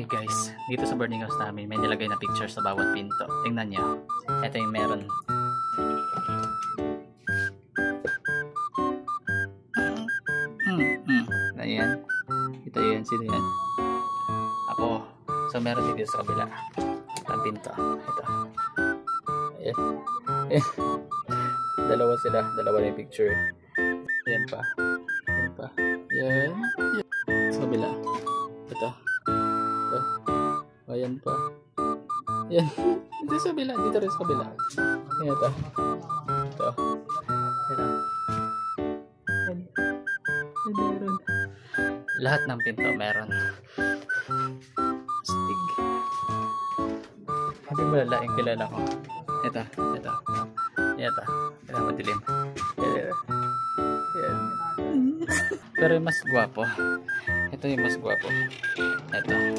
Hi guys, dito sa boarding house namin may nilagay na picture sa bawat pinto. Tingnan nyo. Ito yung meron. Ayan. Ito yan. Sino yan? Ako. So meron dito sa kabila. Ang pinto. Ito. Ayan. Dalawa sila. Dalawa na yung picture. Ayan pa. Ayan pa. Ayan. Sa kabila. Ito. Ayan pa. Ayan. Dito sa kabila. Dito rin sa kabila. Ayan ito. Ito. Ayan. Meron. Lahat ng pinto meron. Stig. Hindi mo lalaing kilala ko. Ito. Ito. Ito. Kailangan madilim. Ayan. Pero yung mas gwapo. Ito yung mas gwapo. Ito.